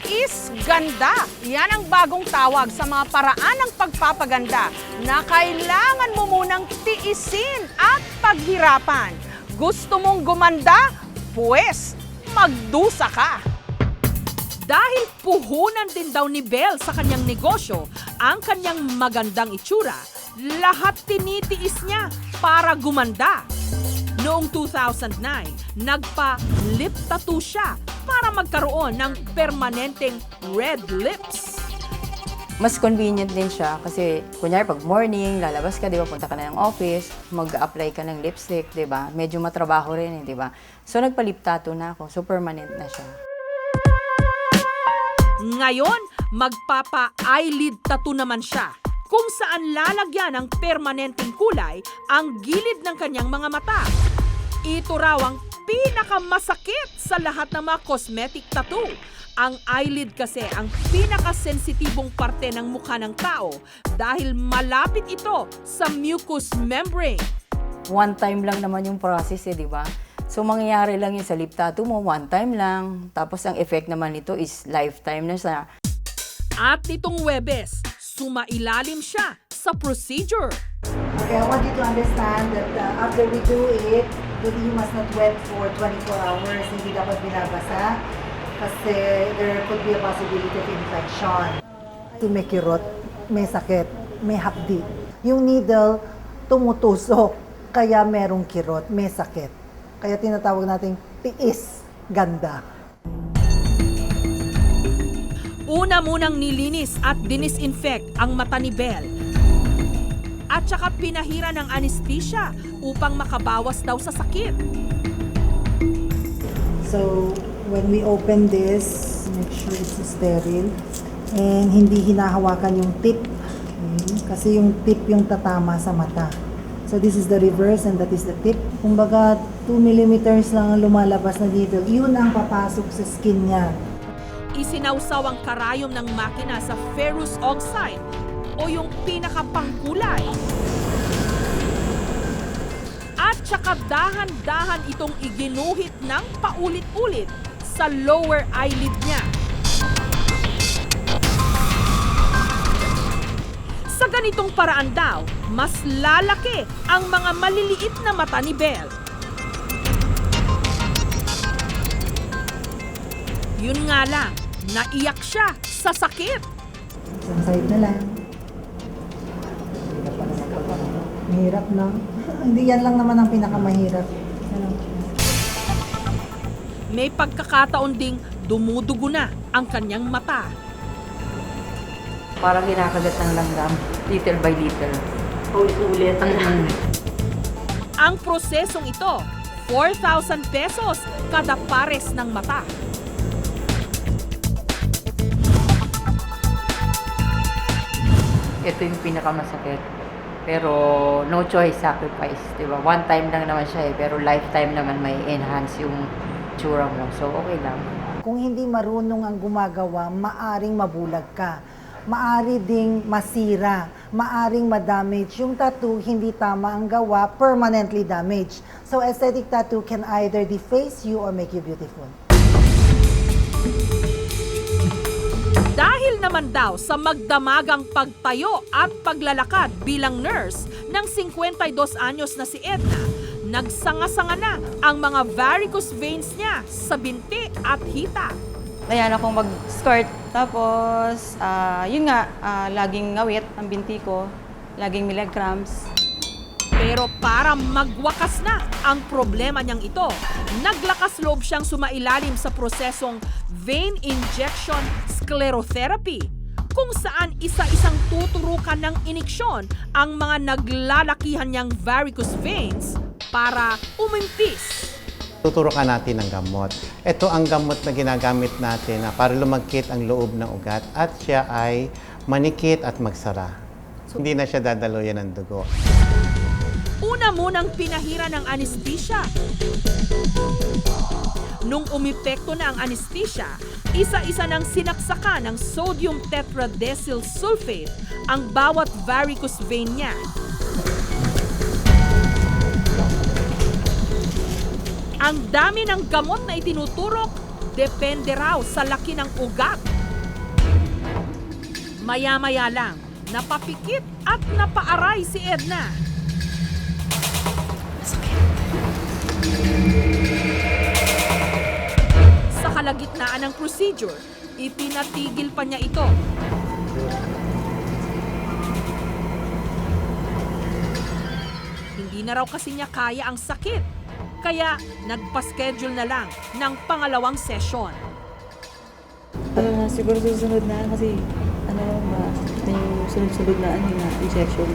Tiis ganda. Yan ang bagong tawag sa mga paraan ng pagpapaganda na kailangan mo munang tiisin at paghirapan. Gusto mong gumanda? Pues, magdusa ka. Dahil puhunan din daw ni Belle sa kanyang negosyo ang kanyang magandang itsura, lahat tinitiis niya para gumanda. Noong 2009, nagpa-lip tattoo siya para magkaroon ng permanenteng red lips. Mas convenient din siya kasi kunyari pag morning, lalabas ka, di ba, punta ka na ng office, mag-apply ka ng lipstick, di ba? Medyo matrabaho rin, di ba? So nagpa-lip tattoo na ako, so permanent na siya. Ngayon, magpapa-eyelid tattoo naman siya, kung saan lalagyan ng permanenteng kulay ang gilid ng kanyang mga mata. Ito raw ang pinakamasakit sa lahat ng mga cosmetic tattoo. Ang eyelid kasi ang pinakasensitibong parte ng mukha ng tao dahil malapit ito sa mucous membrane. One time lang naman yung process di ba? So mangyayari lang yun sa lip tattoo mo, one time lang. Tapos ang effect naman nito is lifetime na siya. At nitong Huwebes, sumailalim siya sa procedure. Okay, I want you to understand that after we do it, you must not wet for 24 hours. Hindi dapat binabasa kasi there could be a possibility of infection. May kirot, may sakit, may hapdi. Yung needle tumutusok, kaya merong kirot, may sakit. Kaya tinatawag nating tiis ganda. Una munang nilinis at dinisinfect ang mata ni Belle. At saka pinahira ng anesthesia upang makabawas daw sa sakit. So, when we open this, make sure it's sterile. And hindi hinahawakan yung tip. Okay? Kasi yung tip yung tatama sa mata. So, this is the reverse and that is the tip. Kumbaga, 2 millimeters lang ang lumalabas na dito. Yun ang papasok sa skin niya. Isinawsaw ang karayom ng makina sa ferrous oxide o yung pinakapangkulay. At saka dahan-dahan itong iginuhit ng paulit-ulit sa lower eyelid niya. Sa ganitong paraan daw, mas lalaki ang mga maliliit na mata ni Belle. Yun nga lang, naiyak siya sa sakit. Isang side na lang. Mahirap na. Hindi yan lang naman ang pinakamahirap. May pagkakataon ding dumudugo na ang kanyang mata. Parang kinakagat ng langgam, little by little. Ulit-ulit. Ang prosesong ito, 4,000 pesos kada pares ng mata. Ito yung pinakamasakit. Pero no choice, sacrifice, di ba? One time lang naman siya pero lifetime naman may enhance yung tsura mo. So okay lang. Kung hindi marunong ang gumagawa, maaring mabulag ka. Maari ding masira. Maaring madamage. Yung tattoo, hindi tama ang gawa, permanently damaged. So aesthetic tattoo can either deface you or make you beautiful. Dahil naman daw sa magdamagang pagtayo at paglalakad bilang nurse ng 52 anyos na si Edna, nagsanga-sanga na ang mga varicose veins niya sa binti at hita. Ayan akong mag-skirt. Tapos, yun nga, laging ngawit ang binti ko. Laging may leg cramps. Pero para magwakas na ang problema niyang ito, naglakas loob siyang sumailalim sa prosesong vein injection sclerotherapy, kung saan isa-isang tuturukan ng iniksyon ang mga naglalakihan niyang varicose veins para umimpis. Tuturukan natin ng gamot. Ito ang gamot na ginagamit natin para lumagkit ang loob ng ugat at siya ay manikit at magsara. Hindi na siya dadaluyan ng dugo. Una munang pinahira ng anesthesia. Nung umepekto na ang anesthesia, isa-isa nang sinaksakan ng sodium tetradecyl sulfate ang bawat varicose vein niya. Ang dami ng gamot na itinuturok, Depende raw sa laki ng ugat. Maya-maya lang, napapikit at napaaray si Edna. Sa kalagitnaan ng procedure, ipinatigil pa niya ito. Hindi na raw kasi niya kaya ang sakit, kaya nagpa-schedule na lang ng pangalawang session. Siguro susunod na kasi may sunod-sunod na injection.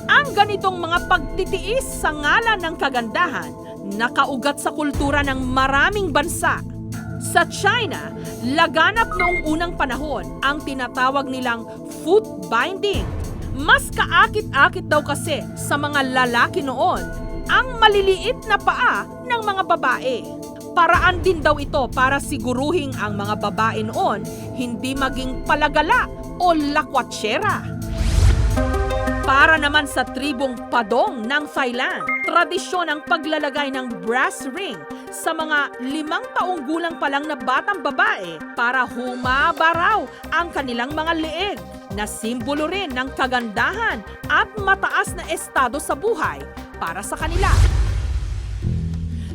Ang ganitong mga pagtitiis sa ngalan ng kagandahan, nakaugat sa kultura ng maraming bansa. Sa China, laganap noong unang panahon ang tinatawag nilang foot binding. Mas kaakit-akit daw kasi sa mga lalaki noon ang maliliit na paa ng mga babae. Paraan din daw ito para siguruhing ang mga babae noon hindi maging palagala o lakwatsera. Para naman sa tribong Padong ng Thailand, tradisyon ang paglalagay ng brass ring sa mga 5 taong gulang pa lang na batang babae para humaba raw ang kanilang mga leeg, na simbolo rin ng kagandahan at mataas na estado sa buhay para sa kanila.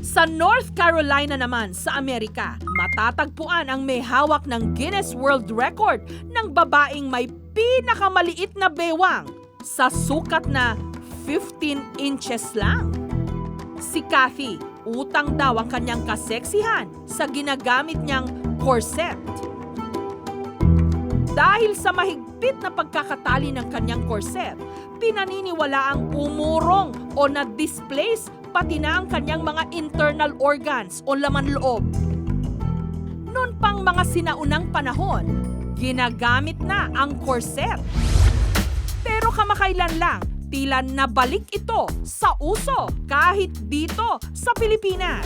Sa North Carolina naman sa Amerika, matatagpuan ang may hawak ng Guinness World Record ng babaeng may pinakamaliit na bewang sa sukat na 15 inches lang. Si Kathy, utang daw ang kanyang kaseksihan sa ginagamit niyang corset. Dahil sa mahigpit na pagkakatali ng kanyang corset, pinaniniwala ang umurong o na-displace pati na ang kanyang mga internal organs o laman loob. Noon pang mga sinaunang panahon, ginagamit na ang corset. Pero kamakailan lang, tila nabalik ito sa uso kahit dito sa Pilipinas.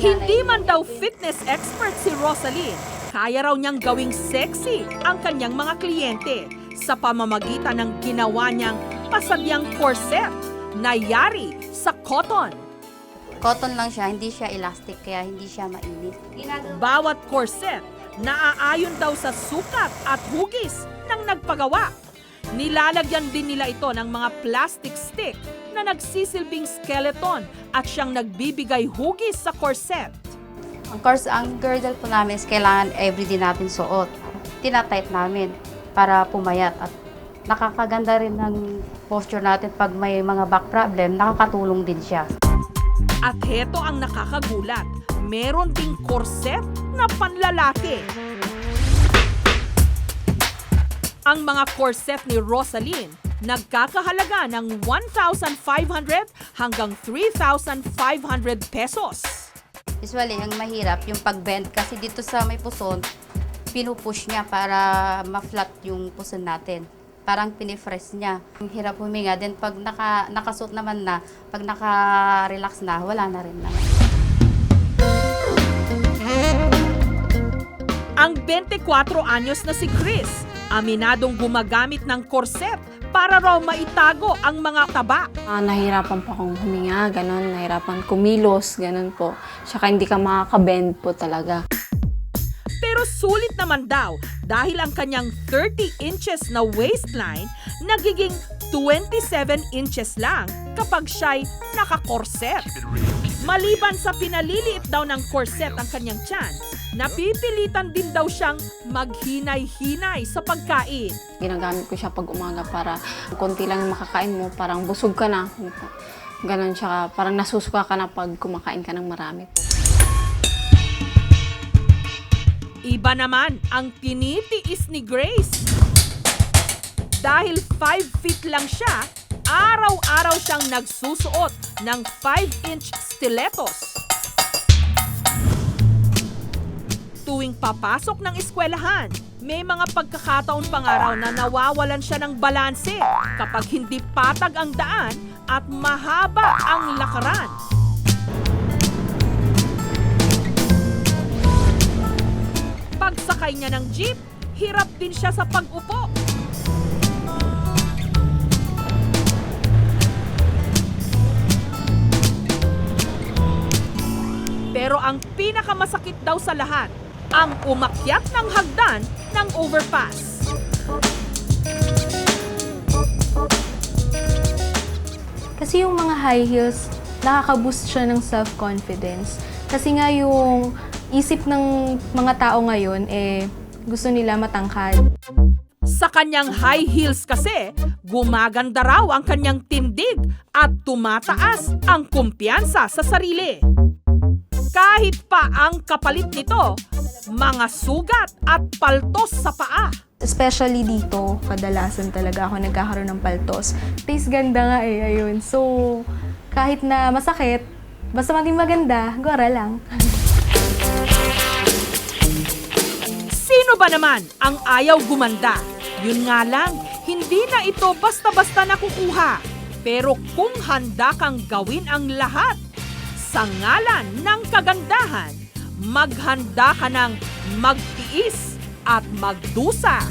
Hindi man daw fitness expert si Rosaline, kaya raw niyang gawing sexy ang kanyang mga kliyente sa pamamagitan ng ginawa niyang pasadyang corset na yari sa cotton. Cotton lang siya, hindi siya elastic, kaya hindi siya mainit. Bawat corset naaayon daw sa sukat at hugis ng nagpagawa. Nilalagyan din nila ito ng mga plastic stick na nagsisilbing skeleton at siyang nagbibigay hugis sa corset. Ang girdle po namin is kailangan everyday natin suot. Tinatight namin para pumayat at nakakaganda rin ng posture natin pag may mga back problem, nakakatulong din siya. At heto ang nakakagulat, meron ding corset na panlalaki. Ang mga corset ni Rosaline nagkakahalaga ng 1,500 hanggang 3,500 pesos. Usually, ang mahirap yung pag-bend kasi dito sa may puson, pinupush niya para ma-flat yung puson natin. Parang pinifresh niya. Ang hirap huminga. Then pag nakasuot naman na, pag naka-relax na, wala na rin naman. Ang 24 anyos na si Chris, aminadong gumagamit ng corset para raw maitago ang mga taba. Nahirapan po akong huminga, ganun. Nahirapan kumilos, ganun po. Tsaka hindi ka makaka-bend po talaga. Pero sulit naman daw dahil ang kanyang 30 inches na waistline nagiging 27 inches lang kapag siya'y naka-corset. Maliban sa pinaliliit daw ng corset ang kanyang tiyan, napipilitan din daw siyang maghinay-hinay sa pagkain. Ginagamit ko siya pag umaga para konti lang yung makakain mo, parang busog ka na. Ganun siya, parang nasusuka ka na pag kumakain ka ng marami po. Iba naman ang tinitiis ni Grace. Dahil 5 feet lang siya, araw-araw siyang nagsusuot ng 5-inch stilettos. Tuwing papasok ng eskwelahan, may mga pagkakataon pang araw na nawawalan siya ng balanse kapag hindi patag ang daan at mahaba ang lakaran. Pagsakay niya ng jeep, hirap din siya sa pag-upo. Pero ang pinakamasakit daw sa lahat, ang umakyat ng hagdan ng overpass. Kasi yung mga high heels, nakaka-boost siya ng self-confidence. Kasi nga yung isip ng mga tao ngayon, gusto nila matangkad. Sa kanyang high heels kasi, gumaganda raw ang kanyang tindig at tumataas ang kumpiyansa sa sarili. Kahit pa ang kapalit nito, mga sugat at paltos sa paa. Especially dito, kadalasan talaga ako nagkakaroon ng paltos. Taste ganda nga ayun. So, kahit na masakit, basta maging maganda, gora lang. Sino ba naman ang ayaw gumanda? Yun nga lang, hindi na ito basta-basta nakukuha. Pero kung handa kang gawin ang lahat sa ngalan ng kagandahan, maghanda ka ng magtiis at magdusa.